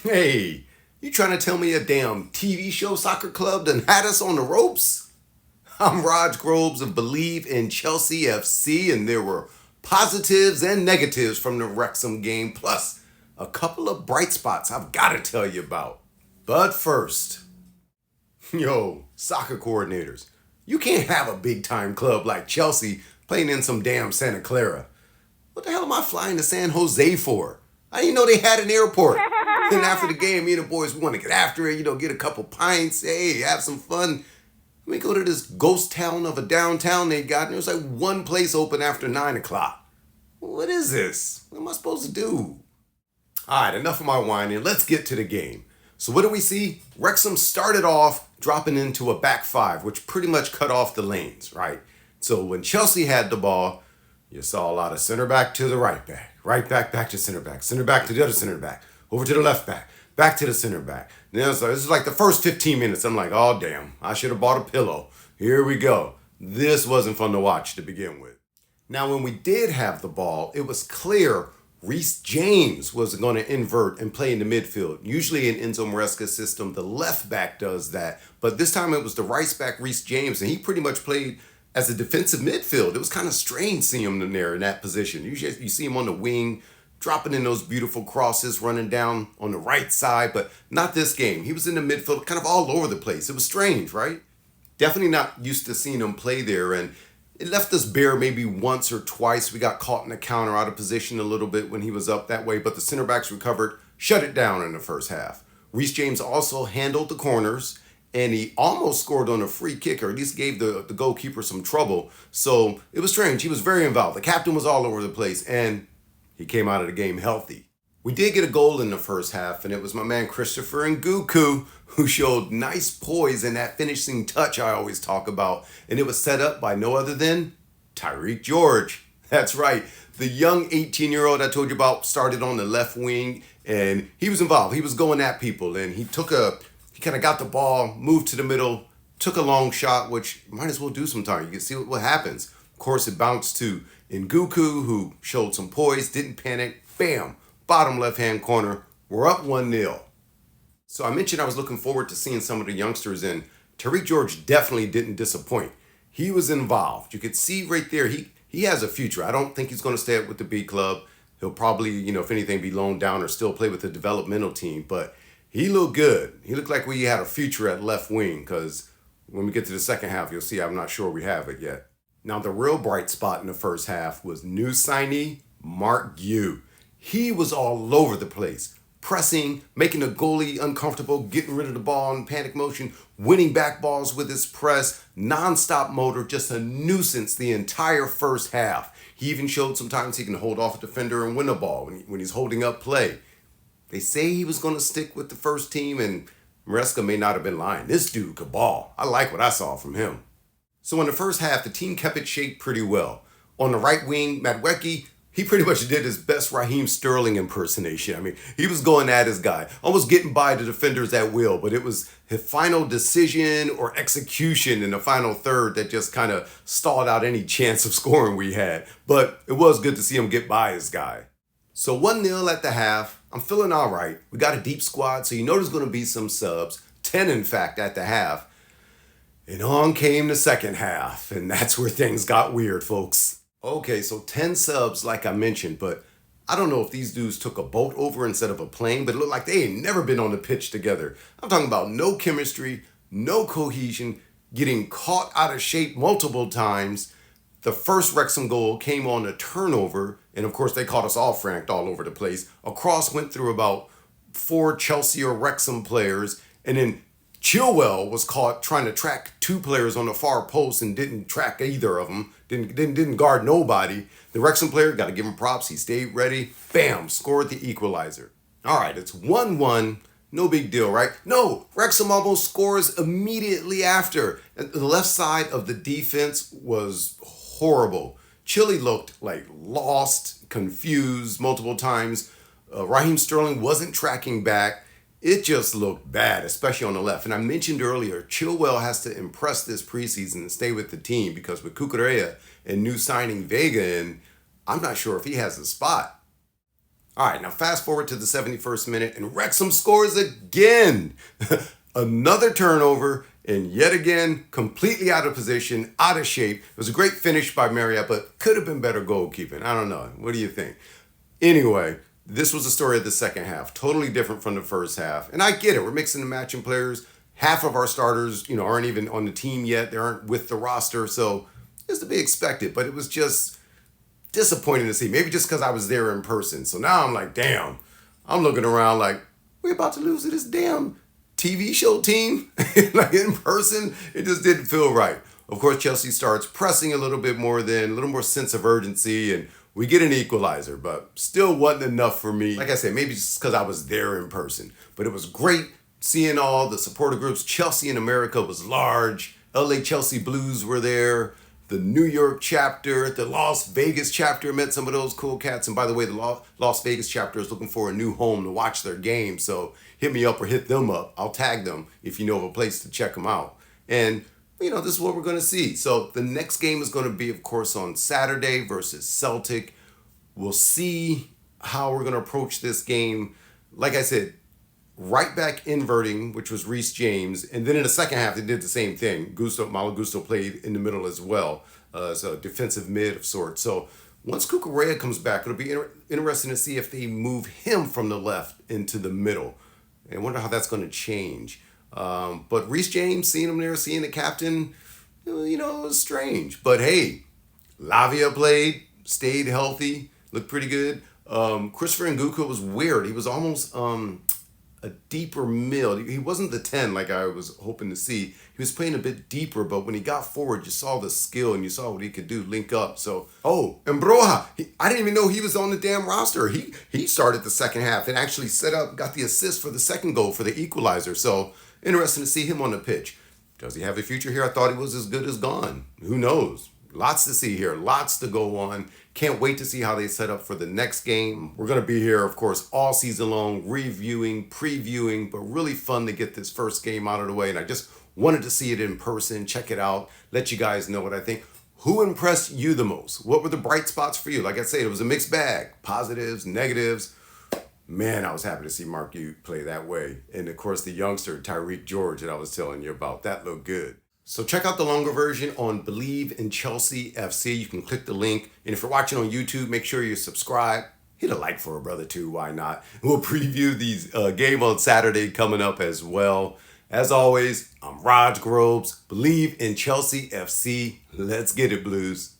Hey, you trying to tell me a damn TV show soccer club done had us on the ropes? I'm Raj Groves of Believe in Chelsea FC, and there were positives and negatives from the Wrexham game, plus a couple of bright spots I've got to tell you about. But first, soccer coordinators, you can't have a big time club like Chelsea playing in some damn Santa Clara. What the hell am I flying to San Jose for? I didn't know they had an airport. And after the game, me and the boys, we want to get after it, get a couple pints, hey, have some fun. We go to this ghost town of a downtown they got, and there was like one place open after 9 o'clock. What is this? What am I supposed to do? All right, enough of my whining. Let's get to the game. So what do we see? Wrexham started off dropping into a back five, which pretty much cut off the lanes, right? So when Chelsea had the ball, you saw a lot of center back to the right back back to center back to the other center back, over to the left back to the center back. Then this is like the first 15 minutes. I'm like, oh, damn, I should have bought a pillow. Here we go. This wasn't fun to watch to begin with. Now, when we did have the ball, it was clear Reece James was going to invert and play in the midfield. Usually in Enzo Maresca's system, the left back does that. But this time it was the right back, Reece James, and he pretty much played as a defensive midfield. It was kind of strange seeing him in there in that position. Usually you see him on the wing, dropping in those beautiful crosses, running down on the right side, but not this game. He was in the midfield, kind of all over the place. It was strange, right? Definitely not used to seeing him play there, and it left us bare maybe once or twice. We got caught in the counter, out of position a little bit when he was up that way, but the center backs recovered, shut it down in the first half. Reece James also handled the corners, and he almost scored on a free kick, or at least gave the goalkeeper some trouble. So it was strange. He was very involved. The captain was all over the place, and he came out of the game healthy. We did get a goal in the first half, and it was my man Christopher Nguku who showed nice poise in that finishing touch I always talk about. And it was set up by no other than Tyreek George. That's right. The young 18-year-old I told you about started on the left wing, and he was involved. He was going at people, and he kind of got the ball, moved to the middle, took a long shot, which might as well do sometime. You can see what happens. Of course, it bounced to Nguku, who showed some poise, didn't panic. Bam! Bottom left-hand corner. We're up 1-0. So I mentioned I was looking forward to seeing some of the youngsters, and Tariq George definitely didn't disappoint. He was involved. You could see right there, he has a future. I don't think he's going to stay up with the B club. He'll probably, if anything, be loaned down or still play with the developmental team. But he looked good. He looked like we had a future at left wing, because when we get to the second half, you'll see I'm not sure we have it yet. Now, the real bright spot in the first half was new signee Mark Gue. He was all over the place, pressing, making the goalie uncomfortable, getting rid of the ball in panic motion, winning back balls with his press, non-stop motor, just a nuisance the entire first half. He even showed sometimes he can hold off a defender and win a ball when he's holding up play. They say he was going to stick with the first team, and Maresca may not have been lying. This dude could ball. I like what I saw from him. So in the first half, the team kept it shaped pretty well. On the right wing, Madueke, he pretty much did his best Raheem Sterling impersonation. I mean, he was going at his guy, almost getting by the defenders at will, but it was his final decision or execution in the final third that just kind of stalled out any chance of scoring we had. But it was good to see him get by his guy. So 1-0 at the half. I'm feeling all right. We got a deep squad, so you know there's going to be some subs. 10, in fact, at the half. And on came the second half, and that's where things got weird, folks. Okay, so 10 subs, like I mentioned, but I don't know if these dudes took a boat over instead of a plane, but it looked like they ain't never been on the pitch together. I'm talking about no chemistry, no cohesion, getting caught out of shape multiple times. The first Wrexham goal came on a turnover, and of course they caught us all franked all over the place. A cross went through about 4 Chelsea or Wrexham players, and then Chilwell was caught trying to track 2 players on the far post and didn't track either of them. Didn't guard nobody. The Wrexham player, got to give him props. He stayed ready. Bam, scored the equalizer. All right, it's 1-1. No big deal, right? No, Wrexham almost scores immediately after. The left side of the defense was horrible. Chile looked like lost, confused multiple times. Raheem Sterling wasn't tracking back. It just looked bad, especially on the left. And I mentioned earlier, Chilwell has to impress this preseason and stay with the team, because with Cucurella and new signing Vega in, I'm not sure if he has a spot. All right, now fast forward to the 71st minute, and Wrexham scores again. Another turnover, and yet again, completely out of position, out of shape. It was a great finish by Marriott, but could have been better goalkeeping. I don't know. What do you think? Anyway, this was the story of the second half. Totally different from the first half. And I get it. We're mixing and matching players. Half of our starters, aren't even on the team yet. They aren't with the roster. So it's to be expected. But it was just disappointing to see. Maybe just because I was there in person. So now I'm like, damn. I'm looking around like, we're about to lose to this damn TV show team. Like in person, it just didn't feel right. Of course, Chelsea starts pressing a little bit more then, a little more sense of urgency, and we get an equalizer, but still wasn't enough for me. Like I said, maybe just because I was there in person. But it was great seeing all the supporter groups. Chelsea in America was large. LA Chelsea Blues were there. The New York chapter, the Las Vegas chapter, met some of those cool cats. And by the way, the Las Vegas chapter is looking for a new home to watch their game. So hit me up or hit them up. I'll tag them if you know of a place to check them out. And, this is what we're going to see. So the next game is going to be, of course, on Saturday versus Celtic. We'll see how we're going to approach this game. Like I said, right back inverting, which was Reece James. And then in the second half, they did the same thing. Malo Gusto played in the middle as well. So defensive mid of sorts. So once Cucurella comes back, it'll be interesting to see if they move him from the left into the middle. And I wonder how that's going to change. But Reece James, seeing him there, seeing the captain, it was strange. But hey, Lavia played, stayed healthy, looked pretty good. Christopher Nguku was weird. He was almost a deeper mid. He wasn't the 10 like I was hoping to see. He was playing a bit deeper, but when he got forward, you saw the skill and you saw what he could do, link up. So, and Broja, I didn't even know he was on the damn roster. He started the second half and actually got the assist for the second goal for the equalizer. So, interesting to see him on the pitch. Does he have a future here? I thought he was as good as gone. Who knows? Lots to see here. Lots to go on. Can't wait to see how they set up for the next game. We're going to be here, of course, all season long, reviewing, previewing, but really fun to get this first game out of the way. And I just wanted to see it in person, check it out, let you guys know what I think. Who impressed you the most? What were the bright spots for you? Like I said, it was a mixed bag. Positives, negatives. Man, I was happy to see Mark Ute play that way. And of course, the youngster, Tyreek George, that I was telling you about, that looked good. So check out the longer version on Believe in Chelsea FC. You can click the link. And if you're watching on YouTube, make sure you subscribe. Hit a like for a brother too, why not? We'll preview these game on Saturday coming up as well. As always, I'm Raj Groves. Believe in Chelsea FC. Let's get it, Blues.